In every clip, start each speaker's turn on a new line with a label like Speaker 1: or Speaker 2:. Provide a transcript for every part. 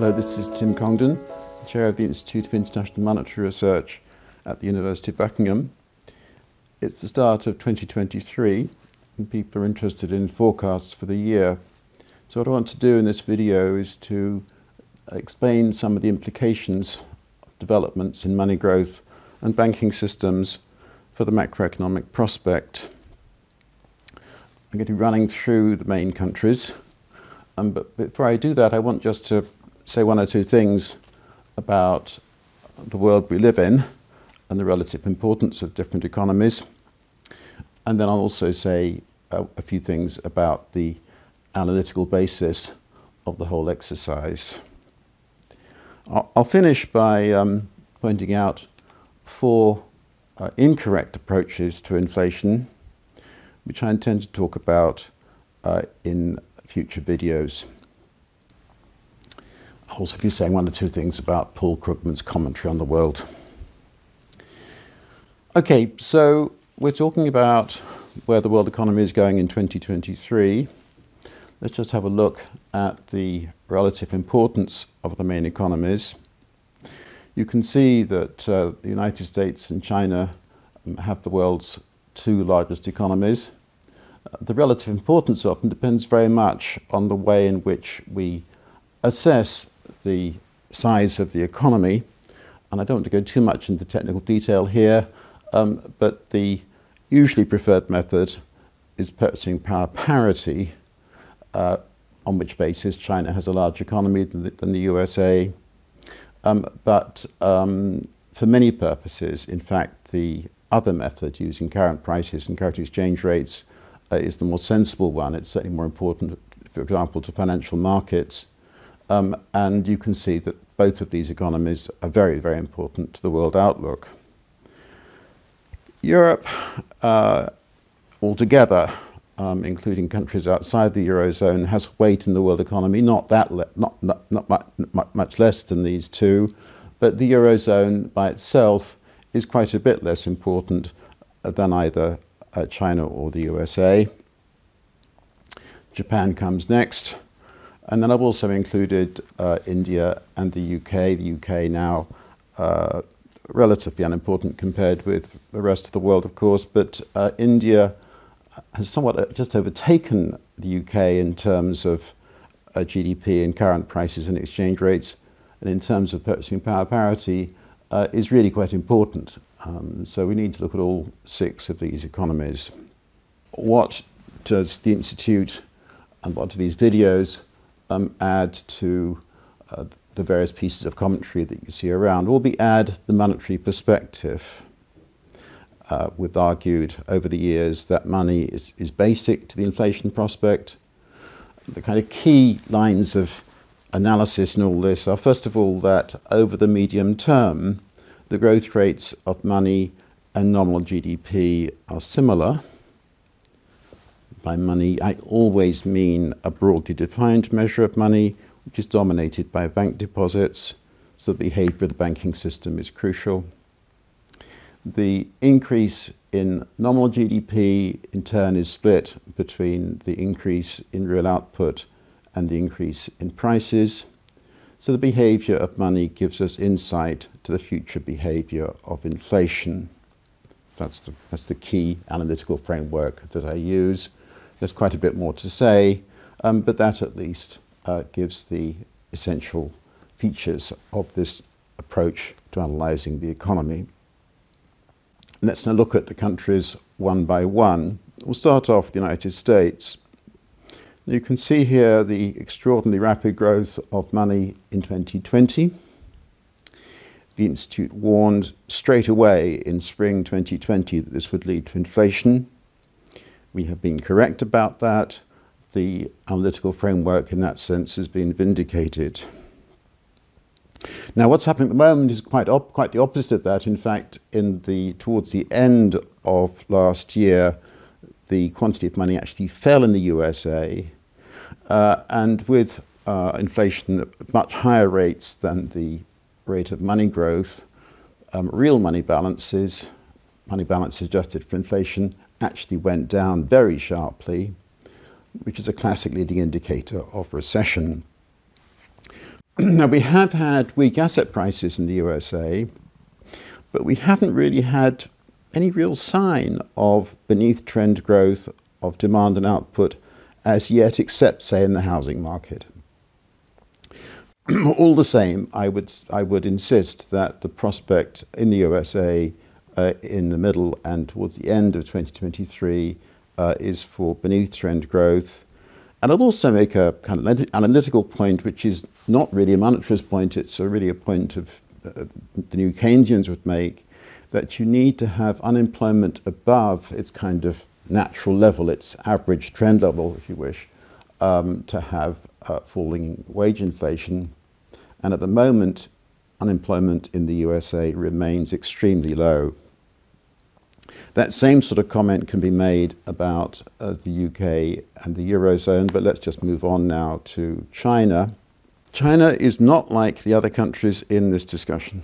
Speaker 1: Hello, this is Tim Congdon, Chair of the Institute of International Monetary Research at the University of Buckingham. It's the start of 2023 and people are interested in forecasts for the year. So what I want to do in this video is to explain some of the implications of developments in money growth and banking systems for the macroeconomic prospect. I'm going to be running through the main countries, but before I do that I want just to say one or two things about the world we live in and the relative importance of different economies. And then I'll also say a few things about the analytical basis of the whole exercise. I'll finish by pointing out four incorrect approaches to inflation, which I intend to talk about in future videos. I'll also be saying one or two things about Paul Krugman's commentary on the world. Okay, so we're talking about where the world economy is going in 2023. Let's just have a look at the relative importance of the main economies. You can see that the United States and China have the world's two largest economies. The relative importance often depends very much on the way in which we assess the size of the economy, and I don't want to go too much into technical detail here, but the usually preferred method is purchasing power parity, on which basis China has a larger economy than the USA. But for many purposes, in fact, the other method, using current prices and current exchange rates, is the more sensible one. It's certainly more important, for example, to financial markets. And you can see that both of these economies are very, very important to the world outlook. Europe, altogether, including countries outside the Eurozone, has weight in the world economy, not much less than these two, but the Eurozone by itself is quite a bit less important than either China or the USA. Japan comes next. And then I've also included India and the UK. The UK now relatively unimportant compared with the rest of the world, of course, but India has somewhat just overtaken the UK in terms of GDP and current prices and exchange rates, and in terms of purchasing power parity is really quite important. So we need to look at all six of these economies. What does the Institute and what do these videos add to the various pieces of commentary that you see around? Well, we add the monetary perspective. We've argued over the years that money is basic to the inflation prospect. The kind of key lines of analysis in all this are, first of all, that over the medium term, the growth rates of money and nominal GDP are similar. By money, I always mean a broadly defined measure of money, which is dominated by bank deposits, so the behavior of the banking system is crucial. The increase in nominal GDP, in turn, is split between the increase in real output and the increase in prices. So the behavior of money gives us insight to the future behavior of inflation. That's the key analytical framework that I use. There's quite a bit more to say, but that at least gives the essential features of this approach to analysing the economy. Let's now look at the countries one by one. We'll start off with the United States. You can see here the extraordinarily rapid growth of money in 2020. The Institute warned straight away in spring 2020 that this would lead to inflation. We have been correct about that. The analytical framework in that sense has been vindicated. Now what's happening at the moment is quite the opposite of that. In fact, towards the end of last year, the quantity of money actually fell in the USA, and with inflation at much higher rates than the rate of money growth, real money balances adjusted for inflation, actually went down very sharply, which is a classic leading indicator of recession. Now, we have had weak asset prices in the USA, but we haven't really had any real sign of beneath trend growth of demand and output as yet, except, say, in the housing market. All the same, I would insist that the prospect in the USA in the middle and towards the end of 2023 is for beneath trend growth. And I'd also make a kind of analytical point, which is not really a monetarist point, it's really a point of the new Keynesians would make, that you need to have unemployment above its kind of natural level, its average trend level, if you wish, to have falling wage inflation. And at the moment, unemployment in the USA remains extremely low. That same sort of comment can be made about the UK and the Eurozone, but let's just move on now to China. China is not like the other countries in this discussion.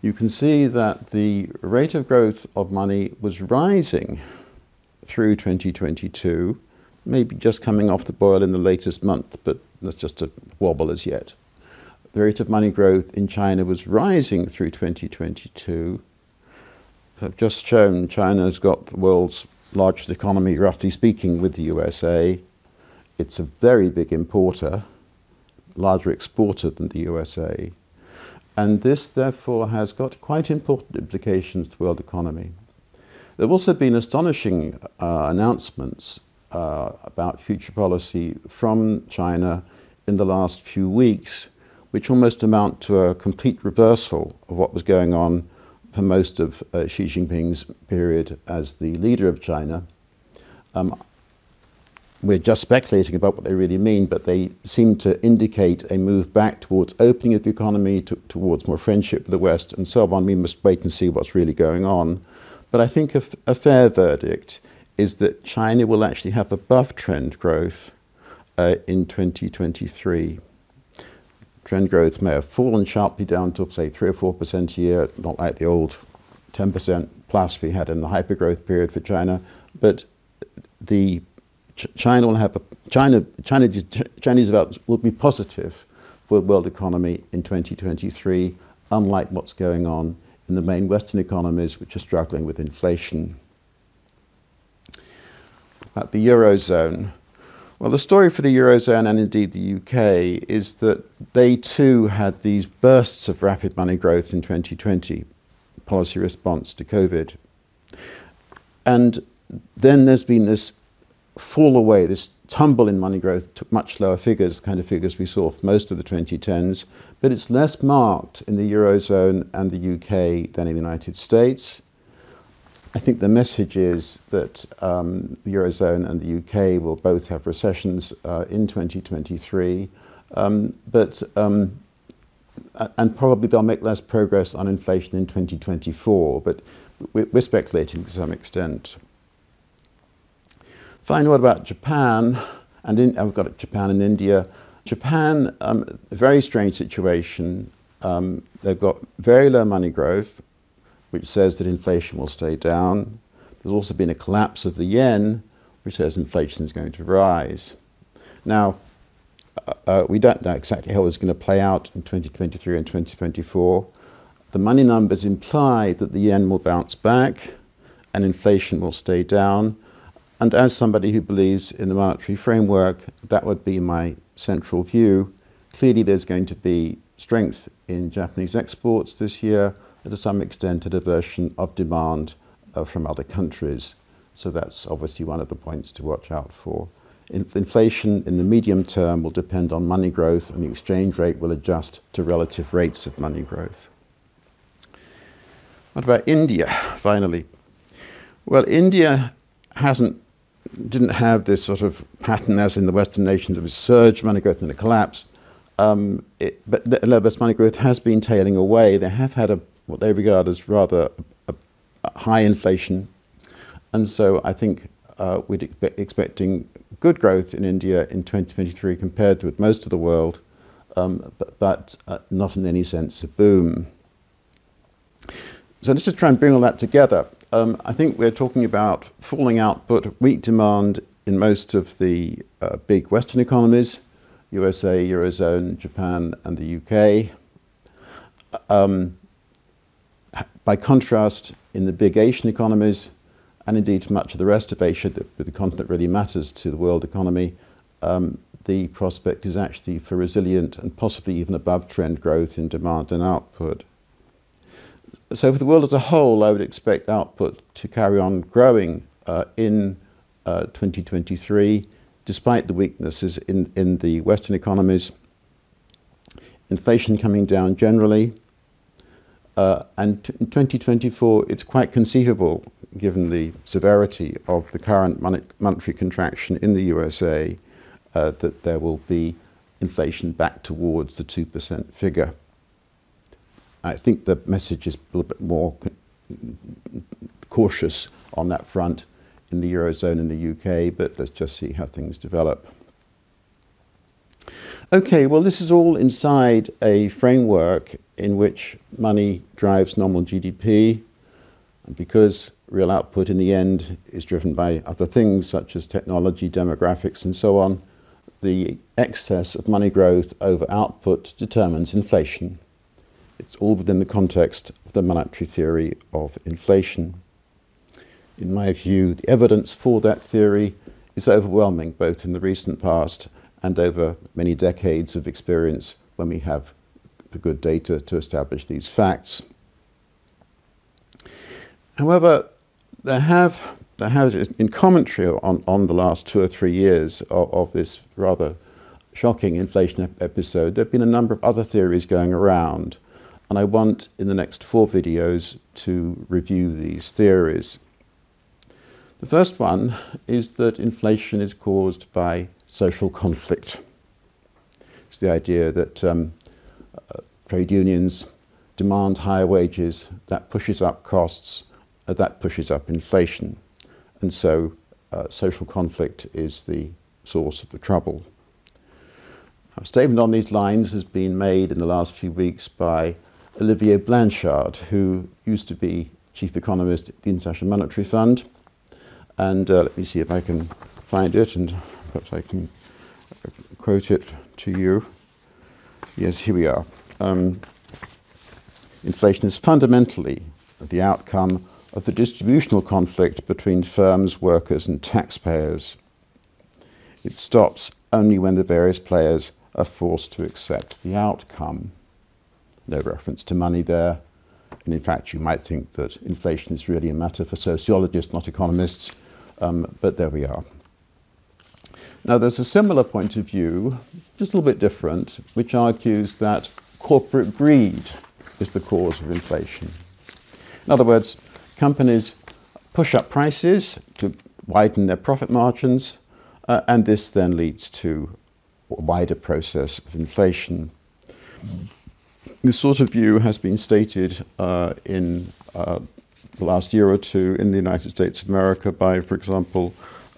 Speaker 1: You can see that the rate of growth of money was rising through 2022, maybe just coming off the boil in the latest month, but that's just a wobble as yet. The rate of money growth in China was rising through 2022. I've just shown China's got the world's largest economy, roughly speaking, with the USA. It's a very big importer, larger exporter than the USA. And this, therefore, has got quite important implications to the world economy. There have also been astonishing announcements about future policy from China in the last few weeks, which almost amount to a complete reversal of what was going on for most of Xi Jinping's period as the leader of China. We're just speculating about what they really mean, but they seem to indicate a move back towards opening of the economy, towards more friendship with the West, and so on. We must wait and see what's really going on. But I think a fair verdict is that China will actually have above trend growth in 2023. Trend growth may have fallen sharply down to, say, 3 or 4% a year, not like the old 10% plus we had in the hypergrowth period for China, but the China will have Chinese development will be positive for the world economy in 2023, unlike what's going on in the main Western economies, which are struggling with inflation. About the Eurozone. Well, the story for the Eurozone and indeed the UK is that they too had these bursts of rapid money growth in 2020, policy response to COVID. And then there's been this fall away, this tumble in money growth to much lower figures, kind of figures we saw for most of the 2010s, but it's less marked in the Eurozone and the UK than in the United States. I think the message is that the Eurozone and the UK will both have recessions in 2023, and probably they'll make less progress on inflation in 2024, but we're speculating to some extent. Finally, what about Japan? And I've got Japan and India. Japan, a very strange situation. They've got very low money growth, which says that inflation will stay down. There's also been a collapse of the yen, which says inflation is going to rise. Now, we don't know exactly how it's going to play out in 2023 and 2024. The money numbers imply that the yen will bounce back and inflation will stay down. And as somebody who believes in the monetary framework, that would be my central view. Clearly, there's going to be strength in Japanese exports this year, and to some extent a diversion of demand from other countries. So that's obviously one of the points to watch out for. Inflation in the medium term will depend on money growth, and the exchange rate will adjust to relative rates of money growth. What about India, finally? Well, India didn't have this sort of pattern as in the Western nations of a surge, money growth and a collapse. But the level of money growth has been tailing away. They have had what they regard as rather a high inflation. And so I think we're expecting good growth in India in 2023 compared with most of the world, but not in any sense a boom. So let's just try and bring all that together. I think we're talking about falling output, weak demand in most of the big Western economies. USA, Eurozone, Japan, and the UK. By contrast, in the big Asian economies, and indeed much of the rest of Asia, the continent really matters to the world economy, the prospect is actually for resilient and possibly even above trend growth in demand and output. So for the world as a whole, I would expect output to carry on growing in 2023, despite the weaknesses in the Western economies. Inflation coming down generally. And in 2024, it's quite conceivable, given the severity of the current monetary contraction in the USA, that there will be inflation back towards the 2% figure. I think the message is a little bit more cautious on that front in the Eurozone and the UK, but let's just see how things develop. Okay, well, this is all inside a framework in which money drives nominal GDP, and because real output in the end is driven by other things such as technology, demographics, and so on, the excess of money growth over output determines inflation. It's all within the context of the monetary theory of inflation. In my view, the evidence for that theory is overwhelming, both in the recent past and over many decades of experience when we have the good data to establish these facts. However, there have in commentary on the last 2 or 3 years of this rather shocking inflation episode, there have been a number of other theories going around, and I want in the next 4 videos to review these theories. The first one is that inflation is caused by social conflict. It's the idea that trade unions demand higher wages, that pushes up costs, that pushes up inflation. And so social conflict is the source of the trouble. A statement on these lines has been made in the last few weeks by Olivier Blanchard, who used to be chief economist at the International Monetary Fund. And let me see if I can find it, and perhaps I can quote it to you. Yes, here we are. Inflation is fundamentally the outcome of the distributional conflict between firms, workers, and taxpayers. It stops only when the various players are forced to accept the outcome. No reference to money there. And in fact, you might think that inflation is really a matter for sociologists, not economists. But there we are. Now, there's a similar point of view, just a little bit different, which argues that corporate greed is the cause of inflation. In other words, companies push up prices to widen their profit margins, and this then leads to a wider process of inflation. This sort of view has been stated in the last year or two in the United States of America by, for example,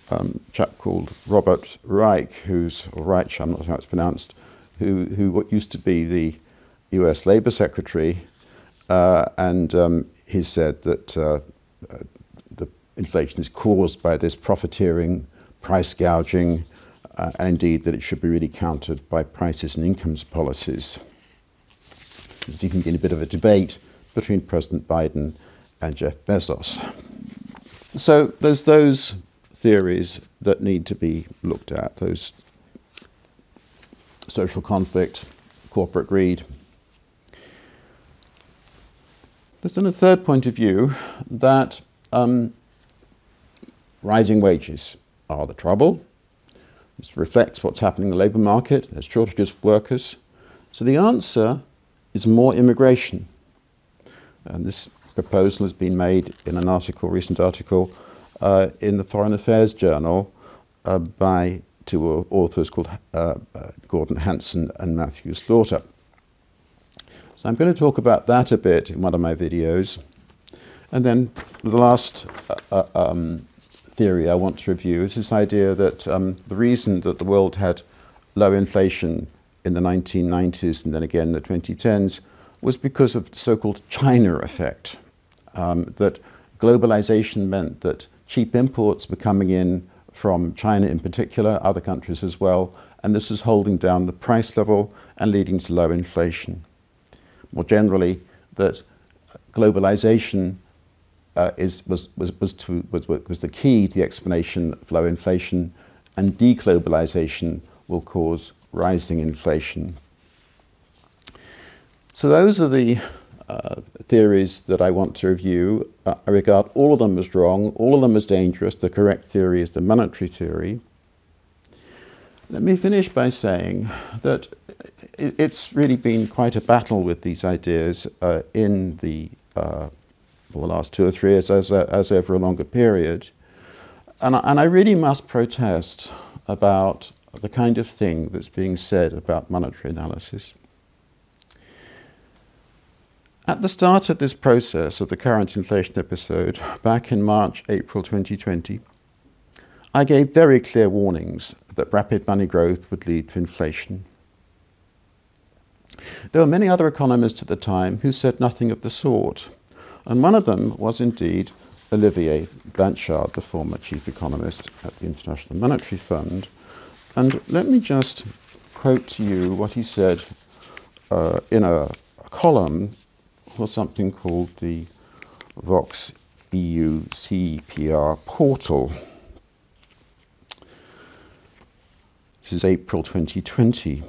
Speaker 1: a chap called Robert Reich, Reich, I'm not sure how it's pronounced, who used to be the US Labor Secretary, and he said that the inflation is caused by this profiteering, price gouging, and indeed that it should be really countered by prices and incomes policies. There's even been a bit of a debate between President Biden and Jeff Bezos. So there's those theories that need to be looked at, those social conflict, corporate greed. There's then a third point of view that rising wages are the trouble. This reflects what's happening in the labour market. There's shortages of workers. So the answer is more immigration. And this proposal has been made in an article, recent article, in the Foreign Affairs Journal by 2 authors called Gordon Hanson and Matthew Slaughter. So I'm going to talk about that a bit in one of my videos. And then the last theory I want to review is this idea that the reason that the world had low inflation in the 1990s and then again in the 2010s was because of the so-called China effect. That globalization meant that cheap imports were coming in from China in particular, other countries as well, and this is holding down the price level and leading to low inflation. More generally, that globalization was the key to the explanation of low inflation, and de-globalisation will cause rising inflation. So those are the theories that I want to review. I regard all of them as wrong, all of them as dangerous. The correct theory is the monetary theory. Let me finish by saying that it's really been quite a battle with these ideas in the last 2 or 3 years as over a longer period. And I really must protest about the kind of thing that's being said about monetary analysis. At the start of this process of the current inflation episode, back in March, April 2020, I gave very clear warnings that rapid money growth would lead to inflation. There were many other economists at the time who said nothing of the sort, and one of them was indeed Olivier Blanchard, the former chief economist at the International Monetary Fund. And let me just quote to you what he said in a column for something called the Vox EU CPR portal. This is April 2020.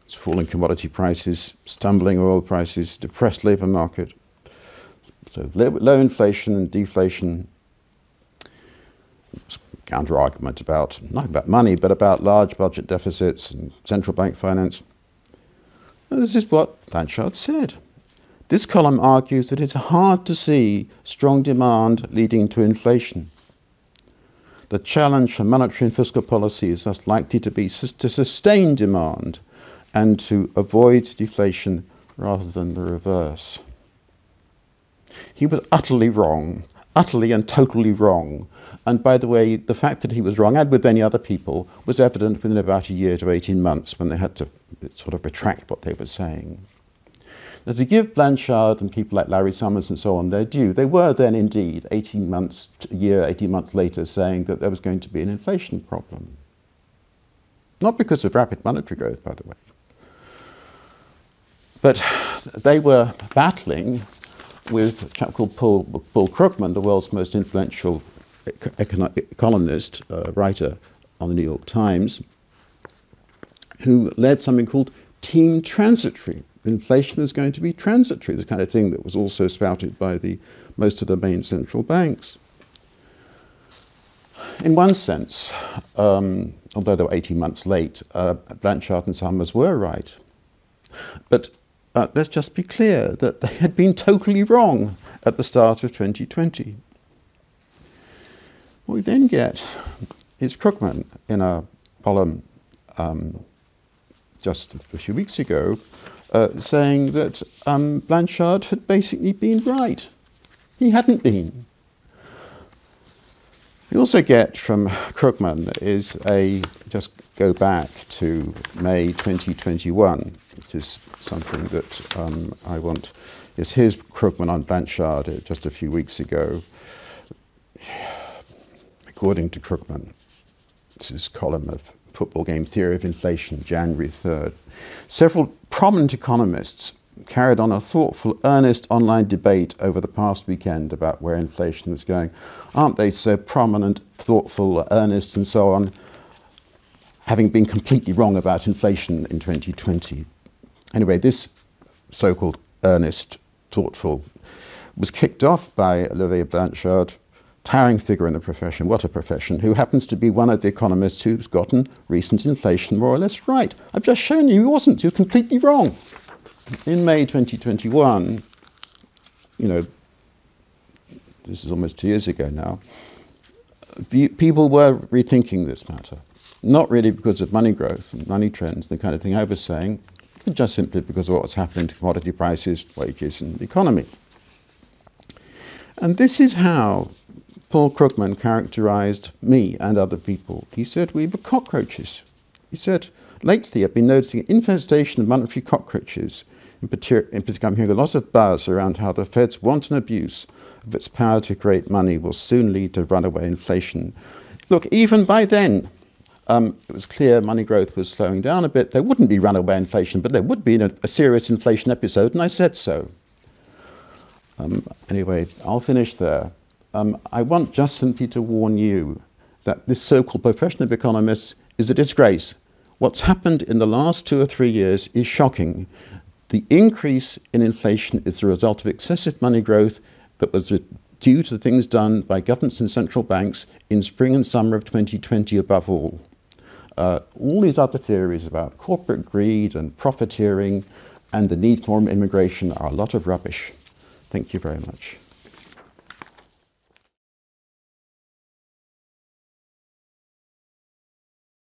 Speaker 1: It's falling commodity prices, stumbling oil prices, depressed labour market. So low inflation and deflation. Counter-argument about, not about money, but about large budget deficits and central bank finance. And this is what Blanchard said. This column argues that it's hard to see strong demand leading to inflation. The challenge for monetary and fiscal policy is thus likely to be to sustain demand and to avoid deflation rather than the reverse. He was utterly wrong, utterly and totally wrong. And by the way, the fact that he was wrong, and with many other people, was evident within about a year to 18 months when they had to sort of retract what they were saying. Now, to give Blanchard and people like Larry Summers and so on their due, they were then indeed 18 months, a year, 18 months later saying that there was going to be an inflation problem. Not because of rapid monetary growth, by the way. But they were battling with a chap called Paul Krugman, the world's most influential economist, writer on the New York Times, who led something called Team Transitory. Inflation is going to be transitory, the kind of thing that was also spouted by most of the main central banks. In one sense, although they were 18 months late, Blanchard and Summers were right. But let's just be clear that they had been totally wrong at the start of 2020. What we then get is Krugman in a column just a few weeks ago saying that Blanchard had basically been right. He hadn't been. We also get from Krugman is just go back to May 2021, which is something that I want. Here's Krugman on Blanchard just a few weeks ago. According to Krugman, this is column of Football Game Theory of Inflation, January 3rd. Several prominent economists carried on a thoughtful, earnest online debate over the past weekend about where inflation was going. Aren't they so prominent, thoughtful, earnest, and so on, having been completely wrong about inflation in 2020? Anyway, this so-called earnest, thoughtful, was kicked off by Olivier Blanchard, towering figure in the profession, what a profession, who happens to be one of the economists who's gotten recent inflation more or less right. I've just shown you he wasn't, he was completely wrong. In May 2021, you know, this is almost 2 years ago now, people were rethinking this matter. Not really because of money growth and money trends, the kind of thing I was saying, but just simply because of what was happening to commodity prices, wages, and the economy. And this is how Paul Krugman characterized me and other people. He said we were cockroaches. He said, lately I've been noticing an infestation of monetary cockroaches. In particular, I'm hearing a lot of buzz around how the Fed's wanton abuse of its power to create money will soon lead to runaway inflation. Look, even by then, it was clear money growth was slowing down a bit. There wouldn't be runaway inflation, but there would be a serious inflation episode, and I said so. Anyway, I'll finish there. I want just simply to warn you that this so-called profession of economists is a disgrace. What's happened in the last 2 or 3 years is shocking. The increase in inflation is the result of excessive money growth that was due to things done by governments and central banks in spring and summer of 2020 above all. All these other theories about corporate greed and profiteering and the need for immigration are a lot of rubbish. Thank you very much.